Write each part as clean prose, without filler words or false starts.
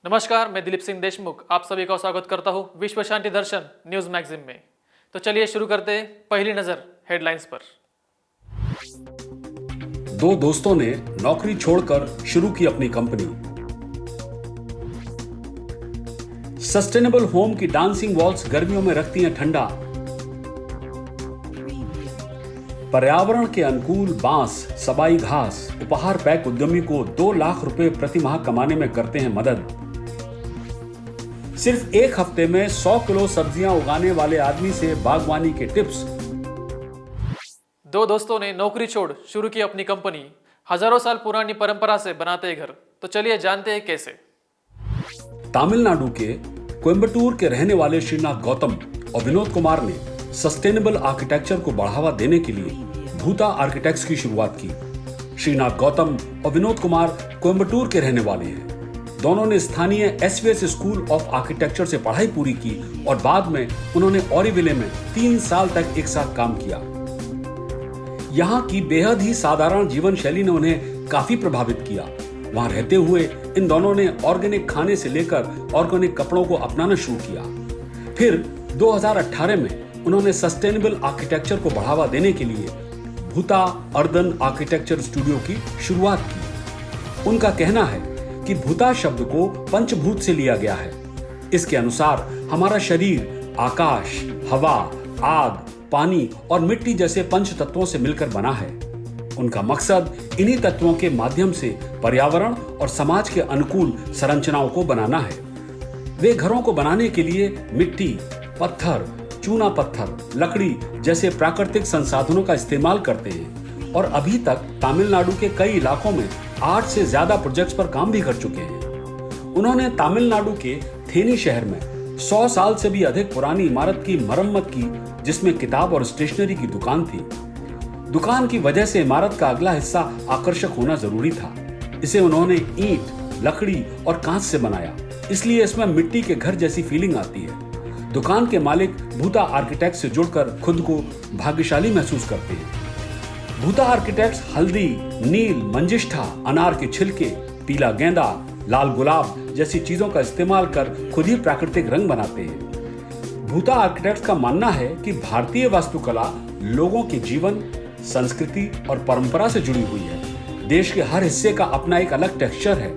नमस्कार, मैं दिलीप सिंह देशमुख आप सभी का स्वागत करता हूं विश्व शांति दर्शन न्यूज मैगजीन में। तो चलिए शुरू करते हैं पहली नजर हेडलाइंस पर। दो दोस्तों ने नौकरी छोड़कर शुरू की अपनी कंपनी। सस्टेनेबल होम की डांसिंग वॉल्स गर्मियों में रखती हैं ठंडा। पर्यावरण के अनुकूल बांस, सबाई घास उपहार पैक उद्यमी को 2 लाख रुपए प्रति माह कमाने में करते हैं मदद। सिर्फ एक हफ्ते में 100 किलो सब्जियां उगाने वाले आदमी से बागवानी के टिप्स। दो दोस्तों ने नौकरी छोड़ शुरू की अपनी कंपनी। हजारों साल पुरानी परंपरा से बनाते घर। तो चलिए जानते हैं कैसे। तमिलनाडु के कोयम्बटूर के रहने वाले श्रीनाथ गौतम और विनोद कुमार ने सस्टेनेबल आर्किटेक्चर को बढ़ावा देने के लिए भूता आर्किटेक्ट्स की शुरुआत की। श्रीनाथ गौतम और विनोद कुमार कोयम्बटूर के रहने वाले हैं। दोनों ने स्थानीय एसवीएस स्कूल ऑफ आर्किटेक्चर से पढ़ाई पूरी की और बाद में उन्होंने ऑरीविले में 3 साल तक एक साथ काम किया। यहाँ की बेहद ही साधारण जीवन शैली ने उन्हें काफी प्रभावित किया। वहां रहते हुए इन दोनों ने ऑर्गेनिक खाने से लेकर ऑर्गेनिक कपड़ों को अपनाना शुरू किया। फिर 2018 में उन्होंने सस्टेनेबल आर्किटेक्चर को बढ़ावा देने के लिए भूता अर्बन आर्किटेक्चर स्टूडियो की शुरुआत की। उनका कहना है कि भूता शब्द को पंचभूत से लिया गया है। इसके अनुसार हमारा शरीर आकाश, हवा, आग, पानी और मिट्टी जैसे पंच तत्वों से मिलकर बना है। उनका मकसद इन्हीं तत्वों के माध्यम से पर्यावरण और समाज के अनुकूल संरचनाओं को बनाना है। वे घरों को बनाने के लिए मिट्टी, पत्थर, चूना पत्थर, लकड़ी जैसे प्राकृतिक संसाधनों का इस्तेमाल करते हैं और अभी तक तमिलनाडु के कई इलाकों में 8 से ज्यादा प्रोजेक्ट्स पर काम भी कर चुके हैं। उन्होंने तमिलनाडु के थेनी शहर में 100 साल से भी अधिक पुरानी इमारत की मरम्मत की, जिसमें किताब और स्टेशनरी की दुकान थी। दुकान की वजह से इमारत का अगला हिस्सा आकर्षक होना जरूरी था। इसे उन्होंने ईंट, लकड़ी और कांच से बनाया, इसलिए इसमें मिट्टी के घर जैसी फीलिंग आती है। दुकान के मालिक भूता आर्किटेक्ट से जुड़कर खुद को भाग्यशाली महसूस करते हैं। भूता आर्किटेक्ट्स हल्दी, नील, मंजिष्ठा, अनार के छिलके, पीला गेंदा, लाल गुलाब जैसी चीजों का इस्तेमाल कर खुद ही प्राकृतिक रंग बनाते हैं। भूता आर्किटेक्ट्स का मानना है कि भारतीय वास्तुकला लोगों के जीवन, संस्कृति और परंपरा से जुड़ी हुई है। देश के हर हिस्से का अपना एक अलग टेक्सचर है।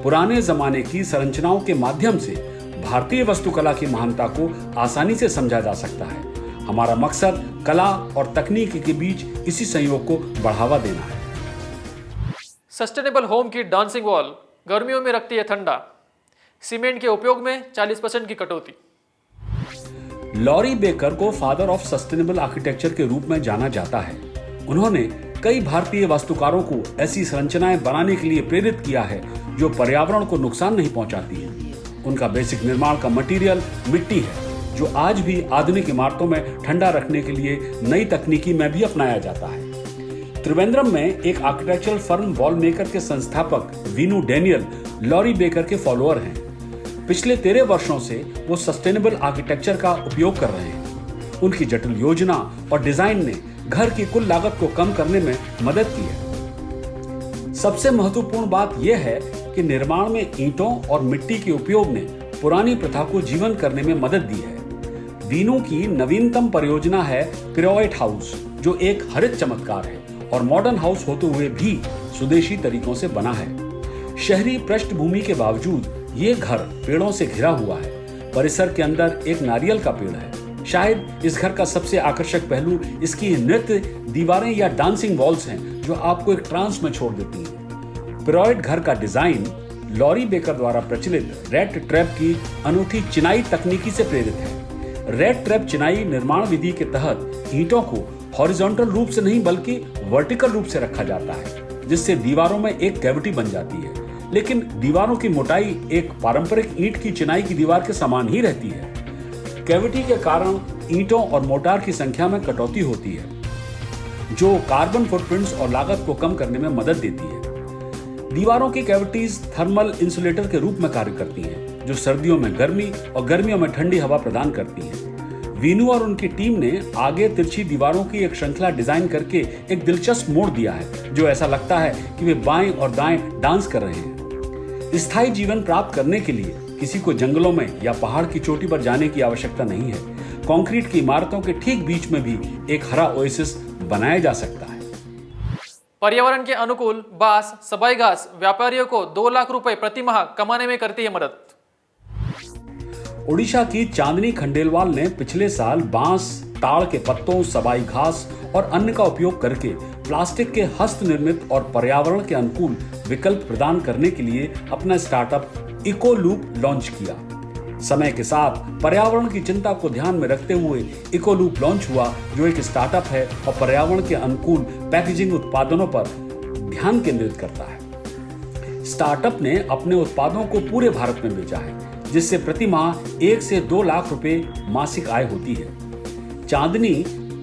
पुराने जमाने की संरचनाओं के माध्यम से भारतीय वास्तुकला की महानता को आसानी से समझा जा सकता है। हमारा मकसद कला और तकनीक के बीच इसी संयोग को बढ़ावा देना है। सस्टेनेबल होम की डांसिंग वॉल गर्मियों में रखती है ठंडा। सीमेंट के उपयोग में 40% की कटौती। लॉरी बेकर को फादर ऑफ सस्टेनेबल आर्किटेक्चर के रूप में जाना जाता है। उन्होंने कई भारतीय वास्तुकारों को ऐसी संरचनाएं बनाने के लिए प्रेरित किया है जो पर्यावरण को नुकसान नहीं पहुंचाती है। उनका बेसिक निर्माण का मटेरियल मिट्टी है, जो आज भी आधुनिक इमारतों में ठंडा रखने के लिए नई तकनीकी में भी अपनाया जाता है। त्रिवेंद्रम में एक आर्किटेक्चरल फर्म वॉल मेकर के संस्थापक वीनू डैनियल लॉरी बेकर के फॉलोअर हैं। पिछले 13 वर्षों से वो सस्टेनेबल आर्किटेक्चर का उपयोग कर रहे हैं। उनकी जटिल योजना और डिजाइन ने घर की कुल लागत को कम करने में मदद की है। सबसे महत्वपूर्ण बात यह है कि निर्माण में ईंटों और मिट्टी के उपयोग ने पुरानी प्रथा को जीवन करने में मदद दी है। वीनू की नवीनतम परियोजना है पिरोएट हाउस, जो एक हरित चमत्कार है और मॉडर्न हाउस होते हुए भी स्वदेशी तरीकों से बना है। शहरी पृष्ठभूमि के बावजूद ये घर पेड़ों से घिरा हुआ है। परिसर के अंदर एक नारियल का पेड़ है। शायद इस घर का सबसे आकर्षक पहलू इसकी नृत्य दीवारें या डांसिंग वॉल्स हैं, जो आपको एक ट्रांस में छोड़ देती हैं। पिरोएट घर का डिजाइन लॉरी बेकर द्वारा प्रचलित रेड ट्रैप की अनूठी चिनाई तकनीकी से प्रेरित है। रेड ट्रैप चिनाई निर्माण विधि के तहत ईंटों को हॉरिजॉन्टल रूप से नहीं बल्कि वर्टिकल रूप से रखा जाता है, जिससे दीवारों में एक कैविटी बन जाती है। लेकिन दीवारों की मोटाई एक पारंपरिक ईंट की चिनाई की दीवार के समान ही रहती है। कैविटी के कारण ईंटों और मोर्टार की संख्या में कटौती होती है, जो कार्बन फुटप्रिंट्स और लागत को कम करने में मदद देती है। दीवारों की कैविटीज थर्मल इंसुलेटर के रूप में कार्य करती हैं, जो सर्दियों में गर्मी और गर्मियों में ठंडी हवा प्रदान करती हैं। वीनू और उनकी टीम ने आगे तिरछी दीवारों की एक श्रृंखला डिजाइन करके एक दिलचस्प मोड़ दिया है, जो ऐसा लगता है कि वे बाएं और दाएं डांस कर रहे हैं। स्थायी जीवन प्राप्त करने के लिए किसी को जंगलों में या पहाड़ की चोटी पर जाने की आवश्यकता नहीं है। कंक्रीट की इमारतों के ठीक बीच में भी एक हरा ओएसिस बनाया जा सकता है। पर्यावरण के अनुकूल बांस सबाई घास व्यापारियों को 2 लाख रुपए प्रति माह कमाने में करती है मदद। ओडिशा की चांदनी खंडेलवाल ने पिछले साल बांस, ताड़ के पत्तों, सबाई घास और अन्य का उपयोग करके प्लास्टिक के हस्त निर्मित और पर्यावरण के अनुकूल विकल्प प्रदान करने के लिए अपना स्टार्टअप इकोलूप लॉन्च किया। समय के साथ पर्यावरण की चिंता को ध्यान में रखते हुए इकोलूप लॉन्च हुआ, जो एक स्टार्टअप है और पर्यावरण के अनुकूल पैकेजिंग उत्पादनों पर ध्यान केंद्रित करता है। स्टार्टअप ने अपने उत्पादों को पूरे भारत में बेचा है, जिससे प्रति माह 1 से 2 लाख रुपए मासिक आय होती है। Chandni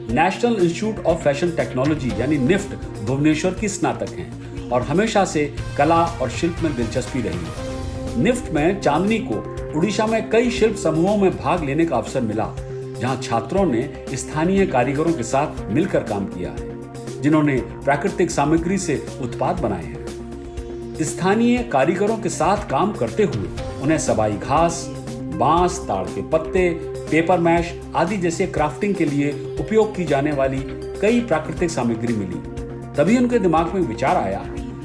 national institute of fashion technology यानी निफ्ट भुवनेश्वर की स्नातक हैं और हमेशा से कला और शिल्प में दिलचस्पी रही है। निफ्ट में चांदनी को उड़ीसा में कई शिल्प समूहों में भाग लेने का अवसर मिला, जहां छात्रों ने स्थानीय कारीगरों के साथ मिलकर काम किया है, जिन्होंने प्राकृतिक सामग्री से उत्पाद बनाए हैं। स्थानीय कारीगरों के साथ काम करते हुए उन्हें सबाई घास, बांस, ताड़ के पत्ते, पेपर मैश आदि जैसे क्राफ्टिंग के लिए उपयोग की जाने वाली कई प्राकृतिक सामग्री मिली। तभी उनके दिमाग में विचार आया,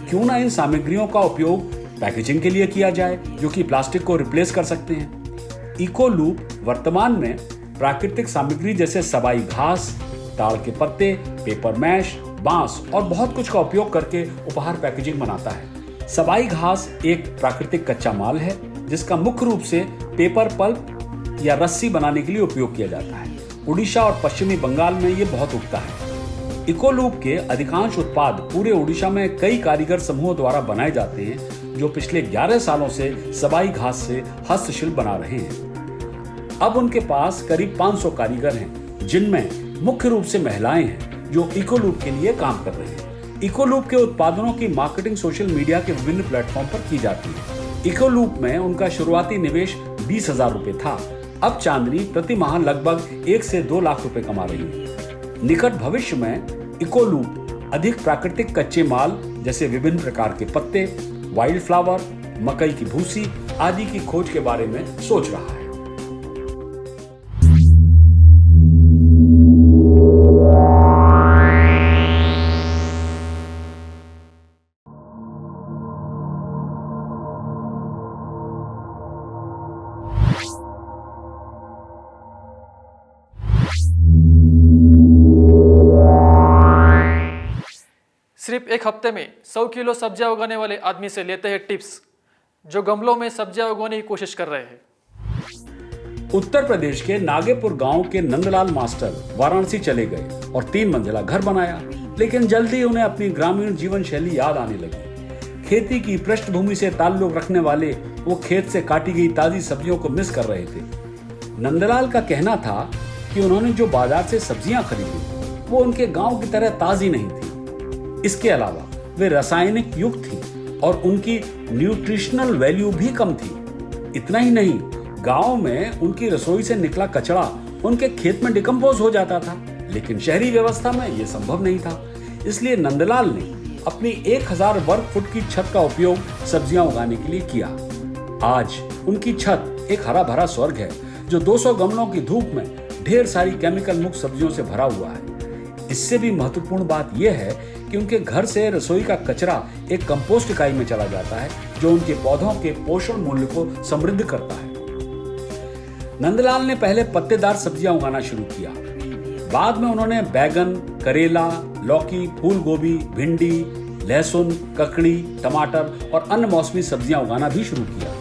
क्यों ना इन सामग्रियों का उपयोग पैकेजिंग के लिए किया जाए, जो कि प्लास्टिक को रिप्लेस कर सकते हैं। इकोलूप वर्तमान में प्राकृतिक सामग्री जैसे सबाई घास, ताड़ के पत्ते, पेपर मैश, बांस और बहुत कुछ का उपयोग करके उपहार पैकेजिंग बनाता है। सबाई घास एक प्राकृतिक कच्चा माल है, जिसका मुख्य रूप से पेपर पल्प या रस्सी बनाने के लिए उपयोग किया जाता है। उड़ीसा और पश्चिमी बंगाल में ये बहुत उगता है। इकोलूप के अधिकांश उत्पाद पूरे उड़ीसा में कई कारीगर समूहों द्वारा बनाए जाते हैं, जो पिछले 11 सालों से सबाई घास से हस्तशिल्प बना रहे हैं। अब उनके पास करीब 500 कारीगर हैं, जिनमें मुख्य रूप से महिलाएं हैं जो इकोलूप के लिए काम कर रहे हैं। इकोलूप के उत्पादनों की मार्केटिंग सोशल मीडिया के विभिन्न प्लेटफॉर्म पर की जाती है। इकोलूप में उनका शुरुआती निवेश 20,000 रुपए था। अब चांदनी प्रति माह लगभग 1 से 2 लाख रुपए कमा रही है। निकट भविष्य में इकोलूप अधिक प्राकृतिक कच्चे माल जैसे विभिन्न प्रकार के पत्ते, वाइल्ड फ्लावर, मकई की भूसी आदि की खोज के बारे में सोच रहा है। सिर्फ एक हफ्ते में 100 किलो सब्जियां उगाने वाले आदमी से लेते हैं टिप्स, जो गमलों में सब्जियां उगाने की कोशिश कर रहे हैं। उत्तर प्रदेश के नागेपुर गांव के नंदलाल मास्टर वाराणसी चले गए और 3 मंजिला घर बनाया, लेकिन जल्दी उन्हें अपनी ग्रामीण जीवन शैली याद आने लगी। खेती की पृष्ठभूमि से ताल्लुक रखने वाले वो खेत से काटी गई ताजी सब्जियों को मिस कर रहे थे। नंदलाल का कहना था कि उन्होंने जो बाजार से सब्जियां खरीदी वो उनके गांव की तरह ताजी नहीं थी। इसके अलावा वे रासायनिक युक्त थी और उनकी न्यूट्रिशनल वैल्यू भी कम थी। इतना ही नहीं, गांव में उनकी रसोई से निकला कचरा उनके खेत में डिकम्पोज हो जाता था, लेकिन शहरी व्यवस्था में यह संभव नहीं था। इसलिए नंदलाल ने अपनी 1000 वर्ग फुट की छत का उपयोग सब्जियां उगाने के लिए किया। आज उनकी छत एक हरा भरा स्वर्ग है, जो 200 गमलों की धूप में ढेर सारी केमिकल मुक्त सब्जियों से भरा हुआ है। इससे भी महत्वपूर्ण बात यह है कि उनके घर से रसोई का कचरा एक कंपोस्ट इकाई में चला जाता है, जो उनके पौधों के पोषण मूल्य को समृद्ध करता है। नंदलाल ने पहले पत्तेदार सब्जियां उगाना शुरू किया। बाद में उन्होंने बैगन, करेला, लौकी, फूल गोभी, भिंडी, लहसुन, ककड़ी, टमाटर और अन्य मौसमी सब्जियां उगाना भी शुरू किया।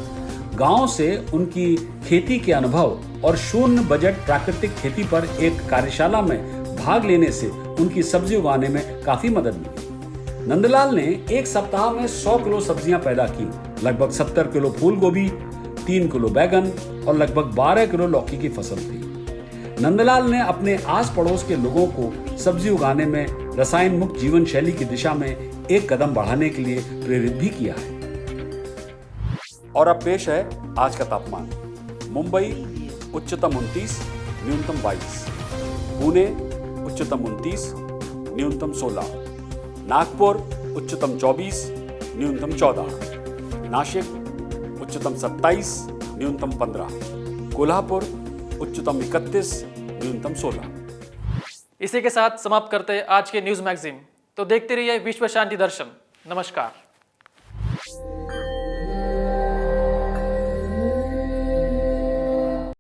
गांव से उनकी खेती के अनुभव और शून्य बजट प्राकृतिक खेती पर एक कार्यशाला में भाग लेने से उनकी सब्जी उगाने में काफी मदद मिली। नंदलाल ने एक सप्ताह में 100 किलो सब्जियां पैदा की। लगभग 70 किलो फूल गोभी, 3 किलो बैगन और लगभग 12 किलो लौकी की फसल थी। नंदलाल ने अपने आस पड़ोस के लोगों को सब्जी उगाने में रसायन मुक्त जीवन शैली की दिशा में एक कदम बढ़ाने के लिए प्रेरित भी किया है। और अब पेश है आज का तापमान। मुंबई उच्चतम 29, न्यूनतम 22, पुणे उच्चतम 29, न्यूनतम 16, नागपुर उच्चतम 24, न्यूनतम 14, नासिक उच्चतम 27, न्यूनतम 15। कोल्हापुर उच्चतम 31, न्यूनतम 16। इसी के साथ समाप्त करते हैं आज के न्यूज मैगजीन। तो देखते रहिए विश्व शांति दर्शन। नमस्कार।